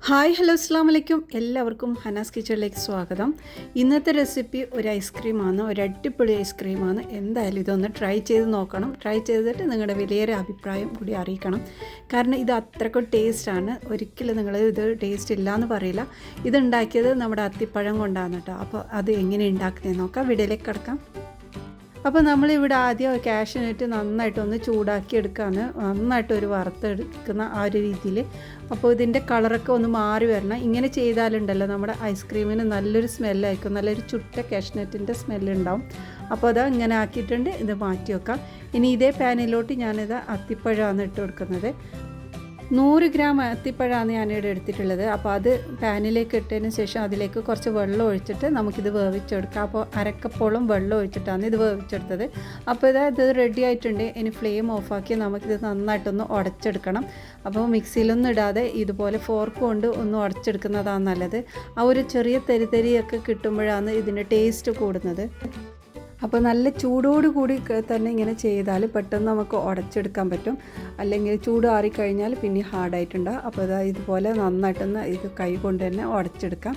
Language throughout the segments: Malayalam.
ഹായ് ഹലോ അസ്സാം വലൈക്കും എല്ലാവർക്കും ഹനാസ് കിച്ചണിലേക്ക് സ്വാഗതം. ഇന്നത്തെ റെസിപ്പി ഒരു ഐസ്ക്രീമാണ്, ഒരു അടിപൊളി ഐസ്ക്രീമാണ്. എന്തായാലും ഇതൊന്ന് ട്രൈ ചെയ്ത് നോക്കണം. ട്രൈ ചെയ്തിട്ട് നിങ്ങളുടെ വലിയൊരു അഭിപ്രായം കൂടി അറിയിക്കണം. കാരണം ഇത് അത്രക്കും ടേസ്റ്റാണ്. ഒരിക്കലും നിങ്ങൾ ഇത് ടേസ്റ്റ് ഇല്ലയെന്ന് പറയില്ല. ഇതുണ്ടാക്കിയത് നമ്മുടെ അത്തിപ്പഴം കൊണ്ടാണ് കേട്ടോ. അപ്പോൾ അത് എങ്ങനെ ഉണ്ടാക്കുന്നതെന്ന് നോക്കാം. വീഡിയോയിലേക്ക് കിടക്കാം. അപ്പോൾ നമ്മളിവിടെ ആദ്യം കാഷ്യൂനട്ട് നന്നായിട്ടൊന്ന് ചൂടാക്കി എടുക്കുകയാണ്. നന്നായിട്ട് ഒരു വറുത്തെടുക്കുന്ന ആ ഒരു രീതിയിൽ. അപ്പോൾ ഇതിൻ്റെ കളറൊക്കെ ഒന്ന് മാറി വരണം. ഇങ്ങനെ ചെയ്താലുണ്ടല്ലോ നമ്മുടെ ഐസ്ക്രീമിന് നല്ലൊരു സ്മെല്ലായിരിക്കും. നല്ലൊരു ചുട്ട കാഷ്യൂനട്ടിൻ്റെ സ്മെല്ലുണ്ടാവും. അപ്പോൾ അത് ഇങ്ങനെ ആക്കിയിട്ടുണ്ട്. ഇത് മാറ്റി വെക്കാം. ഇനി ഇതേ പാനിലോട്ട് ഞാനിത് അത്തിപ്പഴമാണ് ഇട്ട് കൊടുക്കുന്നത്. 100 ഗ്രാം അത്തിപ്പഴമാണ് ഞാനിവിടെ എടുത്തിട്ടുള്ളത്. അപ്പോൾ അത് പാനിലേക്ക് ഇട്ടതിന് ശേഷം അതിലേക്ക് കുറച്ച് വെള്ളം ഒഴിച്ചിട്ട് നമുക്കിത് വേവിച്ചെടുക്കാം. അപ്പോൾ അരക്കപ്പോളം വെള്ളം ഒഴിച്ചിട്ടാണ് ഇത് വേവിച്ചെടുത്തത്. അപ്പോൾ ഇത് റെഡി ആയിട്ടുണ്ട്. ഇനി ഫ്ലെയിം ഓഫാക്കി നമുക്കിത് നന്നായിട്ടൊന്ന് ഉടച്ചെടുക്കണം. അപ്പോൾ മിക്സിയിലൊന്നും ഇടാതെ ഇതുപോലെ ഫോർക്ക് കൊണ്ട് ഒന്ന് ഉടച്ചെടുക്കുന്നതാണ് നല്ലത്. ആ ഒരു ചെറിയ തരിതരിയൊക്കെ കിട്ടുമ്പോഴാണ് ഇതിൻ്റെ ടേസ്റ്റ് കൂടുന്നത്. അപ്പോൾ നല്ല ചൂടോടുകൂടി തന്നെ ഇങ്ങനെ ചെയ്താൽ പെട്ടെന്ന് നമുക്ക് ഉടച്ചെടുക്കാൻ പറ്റും. അല്ലെങ്കിൽ ചൂട് ആറിക്കഴിഞ്ഞാൽ പിന്നെ ഹാർഡായിട്ടുണ്ടാകും. അപ്പോൾ ഇതുപോലെ നന്നായിട്ടൊന്ന് ഇത് കൈ കൊണ്ട് തന്നെ ഉടച്ചെടുക്കാം.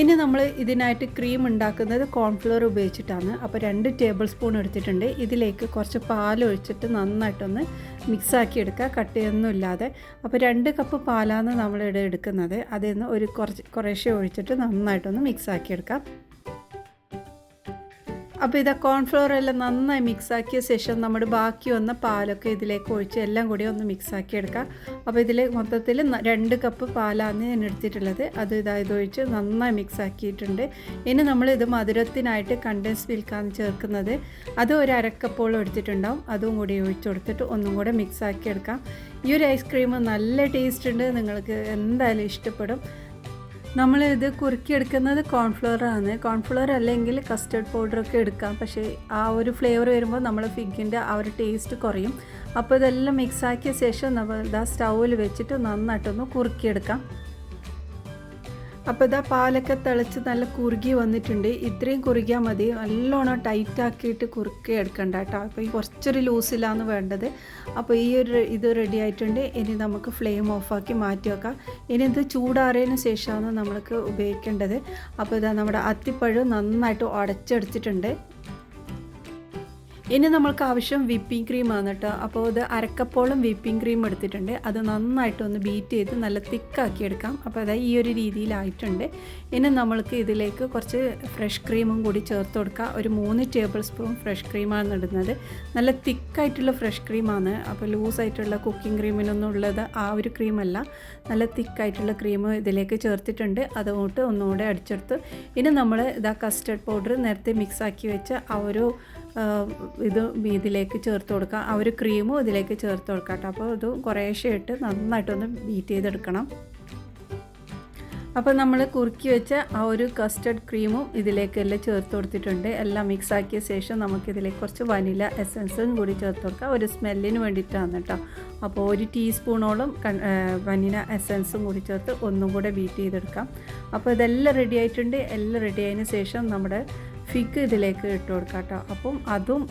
ഇനി നമ്മൾ ഇതിനായിട്ട് ക്രീം ഉണ്ടാക്കുന്നത് കോൺഫ്ലവർ ഉപയോഗിച്ചിട്ടാണ്. അപ്പോൾ 2 ടേബിൾ സ്പൂൺ എടുത്തിട്ടുണ്ട്. ഇതിലേക്ക് കുറച്ച് പാൽ ഒഴിച്ചിട്ട് നന്നായിട്ടൊന്ന് മിക്സാക്കി എടുക്കുക, കട്ടിയൊന്നും ഇല്ലാതെ. അപ്പോൾ 2 കപ്പ് പാലാണ് നമ്മളിവിടെ എടുക്കുന്നത്. അതിൽ നിന്ന് കുറേശ്ശെ ഒഴിച്ചിട്ട് നന്നായിട്ടൊന്ന് മിക്സാക്കി എടുക്കാം. അപ്പോൾ ഇത് കോൺഫ്ലവർ എല്ലാം നന്നായി മിക്സാക്കിയ ശേഷം നമ്മൾ ബാക്കി വന്ന പാലൊക്കെ ഇതിലേക്ക് ഒഴിച്ച് എല്ലാം കൂടി ഒന്ന് മിക്സാക്കി എടുക്കാം. അപ്പോൾ ഇതിൽ മൊത്തത്തിൽ 2 കപ്പ് പാലാണ് ഞാൻ എടുത്തിട്ടുള്ളത്. അത് ഇതൊഴിച്ച് നന്നായി മിക്സാക്കിയിട്ടുണ്ട്. ഇനി നമ്മളിത് മധുരത്തിനായിട്ട് കണ്ടൻസ് മിൽക്കാണ് ചേർക്കുന്നത്. അത് ഒരു അരക്കപ്പോളം എടുത്തിട്ടുണ്ടാവും. അതും കൂടി ഒഴിച്ച് കൊടുത്തിട്ട് ഒന്നും കൂടെ മിക്സാക്കി എടുക്കാം. ഈ ഒരു ഐസ്ക്രീം നല്ല ടേസ്റ്റ് ഉണ്ട്. നിങ്ങൾക്ക് എന്തായാലും ഇഷ്ടപ്പെടും. നമ്മളിത് കുറുക്കിയെടുക്കുന്നത് കോൺഫ്ലവറാണ്. കോൺഫ്ലവർ അല്ലെങ്കിൽ കസ്റ്റർഡ് പൗഡറൊക്കെ എടുക്കാം. പക്ഷേ ആ ഒരു ഫ്ലേവർ വരുമ്പോൾ നമ്മൾ ഫിഗിൻ്റെ ആ ഒരു ടേസ്റ്റ് കുറയും. അപ്പോൾ ഇതെല്ലാം മിക്സാക്കിയ ശേഷം നമ്മൾ സ്റ്റൗവിൽ വെച്ചിട്ട് നന്നായിട്ടൊന്ന് കുറുക്കിയെടുക്കാം. അപ്പോൾ പാലൊക്കെ തിളച്ച് നല്ല കുറുകി വന്നിട്ടുണ്ട്. ഇത്രയും കുറുകിയാൽ മതി. നല്ലോണം ടൈറ്റാക്കിയിട്ട് കുറുക്കി എടുക്കണ്ട കേട്ടോ. അപ്പോൾ ഈ കുറച്ചൊരു ലൂസിലാണ് വേണ്ടത്. അപ്പോൾ ഇത് റെഡി ആയിട്ടുണ്ട്. ഇനി നമുക്ക് ഫ്ലെയിം ഓഫാക്കി മാറ്റി വെക്കാം. ഇനി ഇത് ചൂടാറിയതിന് ശേഷമാണ് നമ്മൾക്ക് ഉപയോഗിക്കേണ്ടത്. അപ്പോൾ നമ്മുടെ അത്തിപ്പഴം നന്നായിട്ട് ഉടച്ചെടുത്തിട്ടുണ്ട്. ഇനി നമ്മൾക്ക് ആവശ്യം വിപ്പിംഗ് ക്രീമാണ് കേട്ടോ. അപ്പോൾ ഇത് അരക്കപ്പോളം വിപ്പിംഗ് ക്രീം എടുത്തിട്ടുണ്ട്. അത് നന്നായിട്ടൊന്ന് ബീറ്റ് ചെയ്ത് നല്ല തിക്കാക്കി എടുക്കാം. അപ്പോൾ ഈ ഒരു രീതിയിലായിട്ടുണ്ട്. ഇനി നമ്മൾക്ക് ഇതിലേക്ക് കുറച്ച് ഫ്രഷ് ക്രീമും കൂടി ചേർത്ത് കൊടുക്കുക. ഒരു 3 ടേബിൾ സ്പൂൺ ഫ്രഷ് ക്രീമാണ് ഇടുന്നത്. നല്ല തിക്കായിട്ടുള്ള ഫ്രഷ് ക്രീമാണ്. അപ്പോൾ ലൂസായിട്ടുള്ള കുക്കിംഗ് ക്രീമിനൊന്നും ഉള്ളത് ആ ഒരു ക്രീമല്ല. നല്ല തിക്കായിട്ടുള്ള ക്രീം ഇതിലേക്ക് ചേർത്തിട്ടുണ്ട്. അതുകൊണ്ട് ഒന്നുകൂടെ അടിച്ചെടുത്ത് ഇനി നമ്മൾ കസ്റ്റർഡ് പൗഡർ നേരത്തെ മിക്സാക്കി വെച്ച ആ ഒരു ഇതിലേക്ക് ചേർത്ത് കൊടുക്കുക. ആ ഒരു ക്രീമും ഇതിലേക്ക് ചേർത്ത് കൊടുക്കാം കേട്ടോ. അപ്പോൾ ഇത് കുറേശ്ശെ ഇട്ട് നന്നായിട്ടൊന്ന് ബീറ്റ് ചെയ്തെടുക്കണം. അപ്പോൾ നമ്മൾ കുറുക്കി വെച്ച ആ ഒരു കസ്റ്റർഡ് ക്രീമും ഇതിലേക്കെല്ലാം ചേർത്ത് കൊടുത്തിട്ടുണ്ട്. എല്ലാം മിക്സാക്കിയ ശേഷം നമുക്കിതിലേക്ക് കുറച്ച് വനില എസൻസും കൂടി ചേർത്ത് കൊടുക്കാം. ഒരു സ്മെല്ലിന് വേണ്ടിയിട്ടാണ് കേട്ടോ. അപ്പോൾ 1 ടീസ്പൂണോളം വനില എസൻസും കൂടി ചേർത്ത് ഒന്നും കൂടെ ബീറ്റ് ചെയ്തെടുക്കാം. അപ്പോൾ ഇതെല്ലാം റെഡി ആയിട്ടുണ്ട്. എല്ലാം റെഡി ആയതിന് ശേഷം നമ്മുടെ ഫിഗ് ഇതിലേക്ക് ഇട്ട് കൊടുക്കാം കേട്ടോ. അപ്പം അതും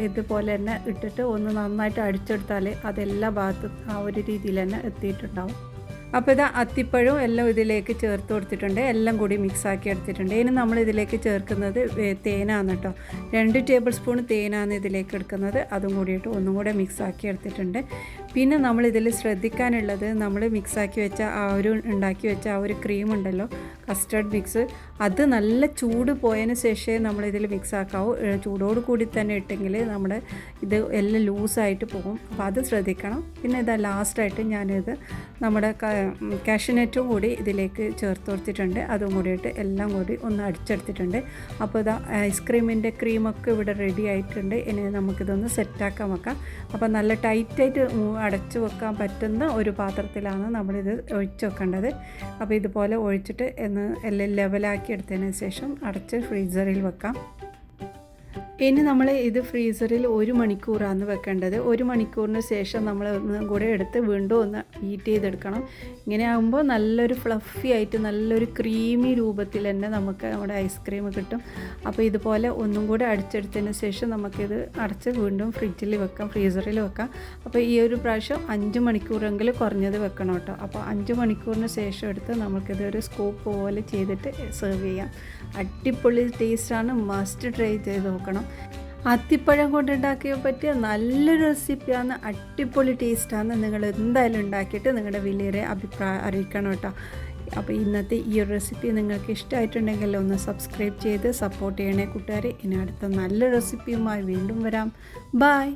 ഇതുപോലെ തന്നെ ഇട്ടിട്ട് ഒന്ന് നന്നായിട്ട് അടിച്ചെടുത്താൽ അതെല്ലാ ഭാഗത്തും ആ ഒരു രീതിയിൽ തന്നെ എത്തിയിട്ടുണ്ടാവും. അപ്പോൾ അത്തിപ്പഴവും എല്ലാം ഇതിലേക്ക് ചേർത്ത് കൊടുത്തിട്ടുണ്ട്. എല്ലാം കൂടി മിക്സാക്കി എടുത്തിട്ടുണ്ട്. ഇനി നമ്മൾ ഇതിലേക്ക് ചേർക്കുന്നത് തേനാണ് കേട്ടോ. 2 ടേബിൾ സ്പൂൺ തേനാണ് ഇതിലേക്ക് എടുക്കുന്നത്. അതും കൂടിയിട്ട് ഒന്നും കൂടെ മിക്സാക്കി എടുത്തിട്ടുണ്ട്. പിന്നെ നമ്മളിതിൽ ശ്രദ്ധിക്കാനുള്ളത്, നമ്മൾ മിക്സാക്കി വെച്ച ഉണ്ടാക്കി വെച്ച ആ ഒരു ക്രീം ഉണ്ടല്ലോ, കസ്റ്റർഡ് മിക്സ്, അത് നല്ല ചൂട് പോയതിന് ശേഷമേ നമ്മളിതിൽ മിക്സാക്കാവൂ. ചൂടോട് കൂടി തന്നെ ഇട്ടെങ്കിൽ നമ്മുടെ ഇത് എല്ലാം ലൂസായിട്ട് പോകും. അപ്പോൾ അത് ശ്രദ്ധിക്കണം. പിന്നെ ലാസ്റ്റായിട്ട് ഞാനിത് നമ്മുടെ കാഷ്യൂനട്ടും കൂടി ഇതിലേക്ക് ചേർത്ത് കൊടുത്തിട്ടുണ്ട്. അതും കൂടിയിട്ട് എല്ലാം കൂടി ഒന്ന് അടിച്ചെടുത്തിട്ടുണ്ട്. അപ്പോൾ ഐസ്ക്രീമിൻ്റെ ക്രീമൊക്കെ ഇവിടെ റെഡി ആയിട്ടുണ്ട്. ഇനി നമുക്കിതൊന്ന് സെറ്റാക്കാൻ വെക്കാം. അപ്പോൾ നല്ല ടൈറ്റായിട്ട് അടച്ചു വെക്കാൻ പറ്റുന്ന ഒരു പാത്രത്തിലാണ് നമ്മളിത് ഒഴിച്ച് വെക്കേണ്ടത്. അപ്പോൾ ഇതുപോലെ ഒഴിച്ചിട്ട് എല്ലാം ലെവലാക്കി എടുത്തതിന് ശേഷം അടച്ച് ഫ്രീസറിൽ വെക്കാം. ഇനി നമ്മൾ ഇത് ഫ്രീസറിൽ 1 മണിക്കൂറാണ് വെക്കേണ്ടത്. 1 മണിക്കൂറിന് ശേഷം നമ്മൾ ഒന്നും കൂടെ എടുത്ത് വീണ്ടും ഒന്ന് ഹീറ്റ് ചെയ്തെടുക്കണം. ഇങ്ങനെ ആകുമ്പോൾ നല്ലൊരു ഫ്ലഫി ആയിട്ട് നല്ലൊരു ക്രീമി രൂപത്തിൽ തന്നെ നമുക്ക് നമ്മുടെ ഐസ്ക്രീം കിട്ടും. അപ്പോൾ ഇതുപോലെ ഒന്നും കൂടെ അടിച്ചെടുത്തതിന് ശേഷം നമുക്കിത് അടച്ച് വീണ്ടും ഫ്രിഡ്ജിൽ വെക്കാം, ഫ്രീസറിൽ വെക്കാം. അപ്പോൾ ഈ ഒരു പ്രാവശ്യം 5 മണിക്കൂറെങ്കിലും കുറഞ്ഞത് വെക്കണം കേട്ടോ. അപ്പോൾ 5 മണിക്കൂറിന് ശേഷം എടുത്ത് നമുക്കിതൊരു സ്കൂപ്പ് പോലെ ചെയ്തിട്ട് സെർവ് ചെയ്യാം. അടിപൊളി ടേസ്റ്റാണ്, മസ്റ്റ് ട്രൈ ചെയ്ത് നോക്കണം. അത്തിപ്പഴം കൊണ്ടുണ്ടാക്കിയ പറ്റിയ നല്ലൊരു റെസിപ്പിയാണ്, അടിപൊളി ടേസ്റ്റാണ്. നിങ്ങൾ എന്തായാലും ഉണ്ടാക്കിയിട്ട് നിങ്ങളുടെ വലിയൊരു അഭിപ്രായം അറിയിക്കണം കേട്ടോ. അപ്പോൾ ഇന്നത്തെ ഈ ഒരു റെസിപ്പി നിങ്ങൾക്ക് ഇഷ്ടമായിട്ടുണ്ടെങ്കിൽ ഒന്ന് സബ്സ്ക്രൈബ് ചെയ്ത് സപ്പോർട്ട് ചെയ്യണേ കൂട്ടുകാരെ. ഇനി അടുത്ത നല്ല റെസിപ്പിയുമായി വീണ്ടും വരാം. ബൈ.